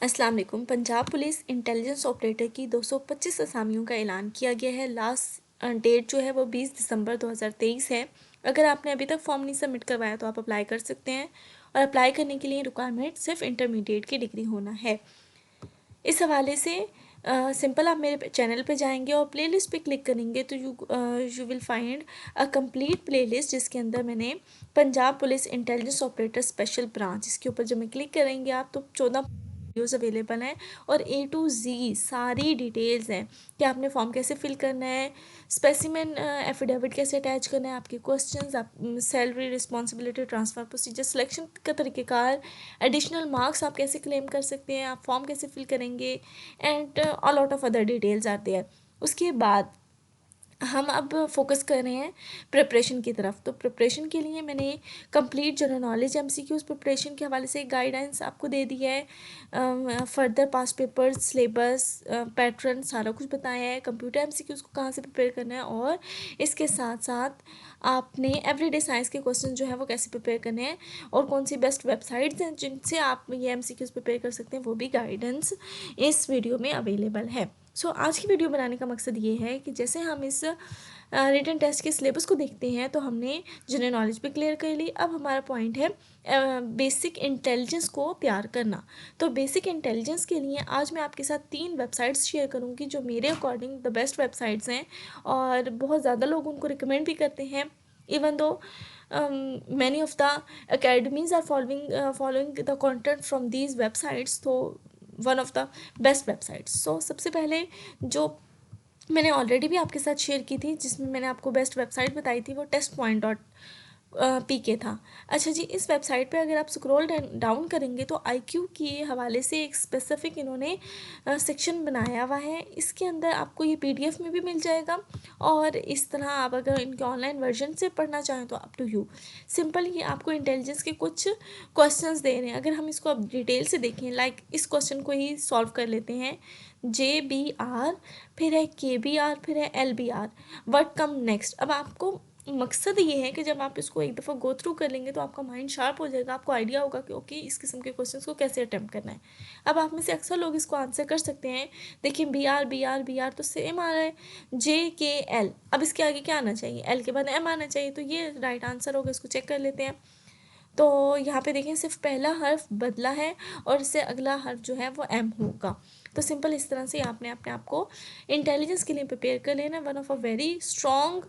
अस्सलाम वालेकुम। Punjab police intelligence operator की 225 असामियों का ऐलान किया गया है। लास्ट डेट जो है वो 20 दिसंबर 2023 है। अगर आपने अभी तक फॉर्म नहीं सबमिट करवाया तो आप अप्लाई कर सकते हैं, और अप्लाई करने के लिए रिक्वायरमेंट सिर्फ इंटरमीडिएट की डिग्री होना है। इस हवाले से सिंपल आप मेरे चैनल पे जाएंगे और प्लेलिस्ट पे क्लिक करेंगे तो you will find a complete playlist, जिसके अंदर मैंने Punjab police intelligence operator special branch, इसके ऊपर जब मैं क्लिक करेंगे आप तो 14 वीडियोस अवेलेबल हैं और A to Z सारी डिटेल्स हैं कि आपने फॉर्म कैसे फिल करना है, स्पेसिमेन एफिडेविट कैसे अटैच करना है, आपके क्वेश्चंस, आप salary, responsibility, transfer procedure, selection का तरीक़ेकार, एडिशनल मार्क्स आप कैसे क्लेम कर सकते हैं, आप फॉर्म कैसे फिल करेंगे, and a lot of other details आते हैं। उसके बाद हम अब फोकस कर रहे हैं प्रिपरेशन की तरफ। तो प्रिपरेशन के लिए मैंने complete general knowledge MCQs preparation के हवाले से गाइडेंस आपको दे दी है, further past papers, syllabus, pattern सारा कुछ बताया है, कंप्यूटर MCQs को कहाँ से प्रिपेयर करना है, और इसके साथ साथ आपने एवरीडे साइंस के क्वेश्चन जो है वो कैसे प्रिपेयर करने हैं और कौन सी बेस्ट वेबसाइट्स हैं जिनसे आप ये MCQs प्रिपेयर कर सकते हैं, वो भी गाइडेंस इस वीडियो में अवेलेबल है। आज की वीडियो बनाने का मकसद ये है कि जैसे हम इस रिटन टेस्ट के सिलेबस को देखते हैं तो हमने जनरल नॉलेज भी क्लियर कर ली। अब हमारा पॉइंट है बेसिक इंटेलिजेंस को तैयार करना। तो बेसिक इंटेलिजेंस के लिए आज मैं आपके साथ 3 वेबसाइट्स शेयर करूँगी जो मेरे अकॉर्डिंग द बेस्ट वेबसाइट्स हैं, और बहुत ज़्यादा लोग उनको रिकमेंड भी करते हैं। Even though many of the academies are following the content from these websites, तो one of the best websites. सबसे पहले जो मैंने ऑलरेडी भी आपके साथ शेयर की थी, जिसमें मैंने आपको बेस्ट वेबसाइट बताई थी, वो testpoint.pk था। अच्छा जी, इस वेबसाइट पे अगर आप स्क्रॉल डाउन करेंगे तो IQ के हवाले से एक स्पेसिफिक इन्होंने सेक्शन बनाया हुआ है। इसके अंदर आपको ये PDF में भी मिल जाएगा, और इस तरह आप अगर इनके ऑनलाइन वर्जन से पढ़ना चाहें तो अप टू यू। सिंपल ये आपको इंटेलिजेंस के कुछ क्वेश्चंस दे रहे हैं। अगर हम इसको अब डिटेल से देखें, लाइक इस क्वेश्चन को ही सॉल्व कर लेते हैं। JBR, फिर है KBR, फिर है LBR, व्हाट कम नेक्स्ट। अब आपको मकसद ये है कि जब आप इसको एक दफ़ा गो थ्रू कर लेंगे तो आपका माइंड शार्प हो जाएगा, आपको आइडिया होगा कि ओके इस किस्म के क्वेश्चंस को कैसे अटैम्प्ट करना है। अब आप में से अक्सर लोग इसको आंसर कर सकते हैं। देखिए BR तो सेम आ रहा है। JKL, अब इसके आगे क्या आना चाहिए? L के बाद M आना चाहिए, तो ये राइट आंसर होगा। इसको चेक कर लेते हैं। तो यहाँ पे देखें सिर्फ पहला हर्फ बदला है और इससे अगला हर्फ जो है वो M होगा। तो सिंपल इस तरह से आपने अपने आप को इंटेलिजेंस के लिए प्रिपेयर कर लेना। One of a very strong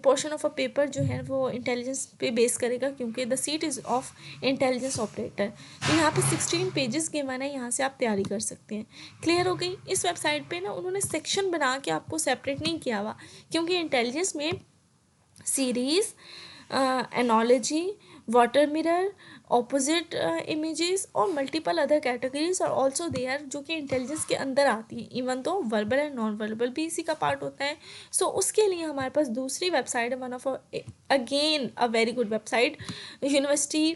portion of a paper जो है वो इंटेलिजेंस पे बेस करेगा, क्योंकि the seat is of intelligence operator. तो यहाँ पे 16 पेजेस गिवन है, यहाँ से आप तैयारी कर सकते हैं। क्लियर हो गई। इस वेबसाइट पे ना उन्होंने सेक्शन बना के आपको सेपरेट नहीं किया हुआ, क्योंकि इंटेलिजेंस में series, analogy, water mirror, opposite images और मल्टीपल अदर कैटेगरीज और ऑल्सो देयर, जो कि इंटेलिजेंस के अंदर आती हैं। इवन तो वर्बल एंड नॉन वर्बल भी इसी का पार्ट होता है। उसके लिए हमारे पास दूसरी वेबसाइट है, one of again a very good website, university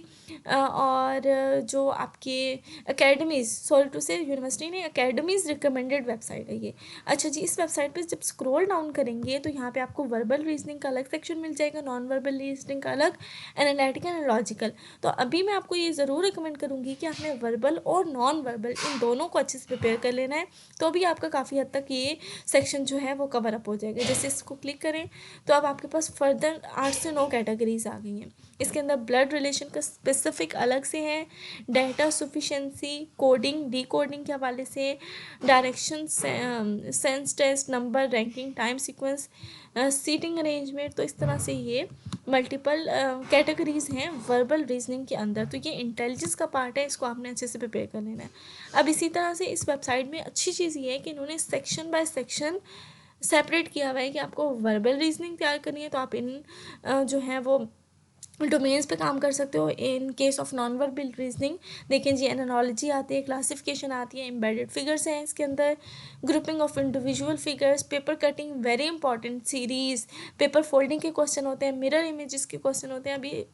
और जो आपके अकेडमीज़, सॉरी टू से यूनिवर्सिटी नहीं, अकेडमीज़ रिकमेंडेड वेबसाइट है ये। अच्छा जी, इस वेबसाइट पे जब स्क्रॉल डाउन करेंगे तो यहाँ पे आपको वर्बल रीजनिंग का अलग सेक्शन मिल जाएगा, नॉन वर्बल रीजनिंग का अलग, एनालिटिकल एंड लॉजिकल। तो अभी मैं आपको ये ज़रूर रिकमेंड करूँगी कि आपने वर्बल और नॉन वर्बल इन दोनों को अच्छे से प्रिपेयर कर लेना है, तो भी आपका काफ़ी हद तक ये सेक्शन जो है वो कवर अप हो जाएगा। जैसे इसको क्लिक करें तो अब आपके पास फर्दर 8 से 9 कैटेगरीज आ गई हैं। इसके अंदर ब्लड रिलेशन का स्पेसिफिक अलग से है, डाटा सफिशेंसी, कोडिंग, डिकोडिंग के हवाले से, direction, sense test, number, ranking, time sequence, seating arrangement. तो इस तरह से ये मल्टीपल कैटेगरीज हैं वर्बल रीजनिंग के अंदर। तो ये इंटेलिजेंस का पार्ट है, इसको आपने अच्छे से प्रिपेयर कर लेना है। अब इसी तरह से इस वेबसाइट में अच्छी चीज़ ये है कि इन्होंने सेक्शन बाय सेक्शन सेपरेट किया हुआ है कि आपको वर्बल रीजनिंग तैयार करनी है तो आप इन जो है वो डोमेन्स पे काम कर सकते हो। In case of non verbal reasoning देखें जी, एनालॉजी आती है, क्लासिफिकेशन आती है, एम्बेडेड फिगर्स हैं इसके अंदर, grouping of individual figures, paper cutting very important, series, paper folding के क्वेश्चन होते हैं, मिरर इमेजेस के क्वेश्चन होते हैं। अभी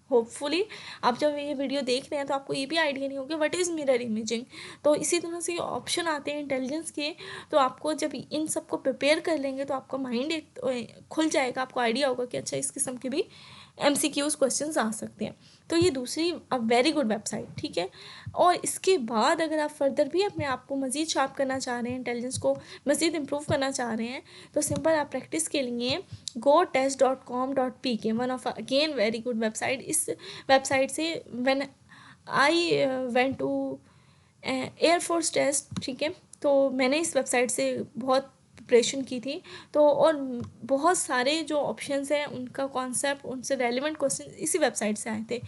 होपफुली आप जब ये वीडियो देख रहे हैं तो आपको ये भी आइडिया नहीं होगा व्हाट इज़ मिरर इमेजिंग। तो इसी तरह से ऑप्शन आते हैं इंटेलिजेंस के। तो आपको जब इन सबको प्रिपेयर कर लेंगे तो आपका माइंड एक खुल जाएगा, आपको आइडिया होगा कि अच्छा इस किस्म के भी MCQs क्वेश्चंस आ सकते हैं। तो ये दूसरी वेरी गुड वेबसाइट, ठीक है। और इसके बाद अगर आप फर्दर भी अपने आप को मज़ीद शार्प करना चाह रहे हैं, इंटेलिजेंस को मज़ीद इम्प्रूव करना चाह रहे हैं, तो सिंपल आप प्रैक्टिस के लिए gotest.com.pk, one of again very good website. इस वेबसाइट से when I went to air force test, ठीक है, तो मैंने इस वेबसाइट से बहुत प्रिपरेशन की थी। तो और बहुत सारे जो ऑप्शंस हैं उनका कॉन्सेप्ट, उनसे रेलिवेंट क्वेश्चन इसी वेबसाइट से आए थे।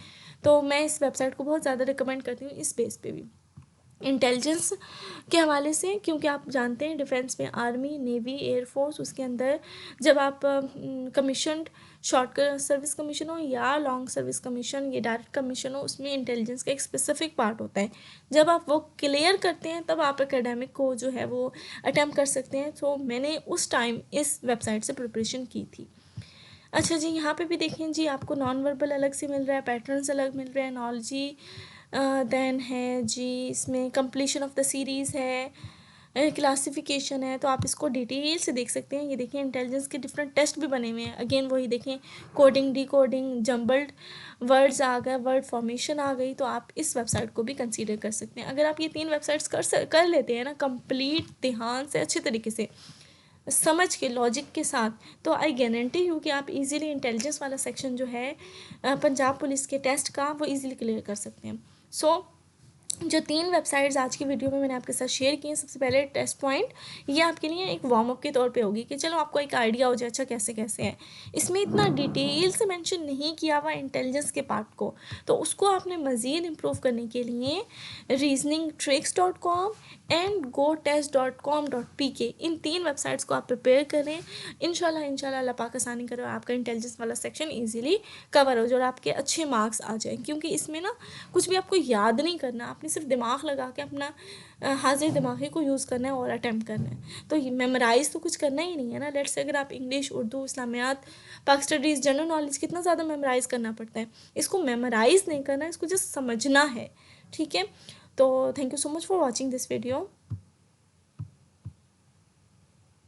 तो मैं इस वेबसाइट को बहुत ज़्यादा रिकमेंड करती हूँ इस बेस पे भी, इंटेलिजेंस के हवाले से, क्योंकि आप जानते हैं डिफेंस में आर्मी, नेवी, एयरफोर्स, उसके अंदर जब आप कमीशनड शॉर्ट सर्विस कमीशन हो या लॉन्ग सर्विस कमीशन, ये डायरेक्ट कमीशन हो, उसमें इंटेलिजेंस का एक स्पेसिफिक पार्ट होता है। जब आप वो क्लियर करते हैं तब आप एकेडमिक को जो है वो अटैम्प्ट कर सकते हैं। तो मैंने उस टाइम इस वेबसाइट से प्रिपरेशन की थी। अच्छा जी, यहाँ पे भी देखें जी, आपको नॉन वर्बल अलग से मिल रहा है, पैटर्न्स अलग मिल रहे हैं, एनोलॉजी देन है जी, इसमें कंप्लीशन ऑफ द सीरीज़ है, क्लासिफिकेशन है। तो आप इसको डिटेल से देख सकते हैं। ये देखें इंटेलिजेंस के डिफरेंट टेस्ट भी बने हुए हैं। अगेन वही देखें, कोडिंग, डिकोडिंग, जम्बल्ड वर्ड्स आ गए, वर्ड फॉर्मेशन आ गई। तो आप इस वेबसाइट को भी कंसीडर कर सकते हैं। अगर आप ये 3 वेबसाइट्स कर लेते हैं ना कंप्लीट ध्यान से, अच्छे तरीके से समझ के, लॉजिक के साथ, तो आई गारंटी हूँ कि आप इजीली इंटेलिजेंस वाला सेक्शन जो है पंजाब पुलिस के टेस्ट का, वो इजीली क्लियर कर सकते हैं। सो जो 3 वेबसाइट्स आज की वीडियो में मैंने आपके साथ शेयर की हैं, सबसे पहले टेस्ट पॉइंट, ये आपके लिए एक वार्म अप के तौर पे होगी कि चलो आपको एक आइडिया हो जाए अच्छा कैसे कैसे है। इसमें इतना डिटेल से मेंशन नहीं किया हुआ इंटेलिजेंस के पार्ट को, तो उसको आपने मज़ीद इम्प्रूव करने के लिए reasoningtricks.com and gotest.com.pk, in 3 websites को आप प्रिपेयर करें। इंशाल्लाह अल्लाह पाक आसानी करे, आपका इंटेलिजेंस वाला सेक्शन ईजिली कवर हो जाए और आपके अच्छे मार्क्स आ जाएँ। क्योंकि इसमें ना कुछ भी आपको याद नहीं करना, आपने सिर्फ दिमाग लगा के अपना हाजिर दिमागी को यूज़ करना है और अटैम्प्ट करना है। तो ये मेमोराइज़ तो कुछ करना ही नहीं है ना। लेट्स से अगर आप इंग्लिश, उर्दू, इस्लामियात, पाक स्टडीज़, जनरल नॉलेज, कितना ज़्यादा मेमोराइज़ करना पड़ता है। इसको मेमोराइज़ नहीं करना है, इसको जस्ट समझना है, ठीक है। तो thank you so much for watching this video.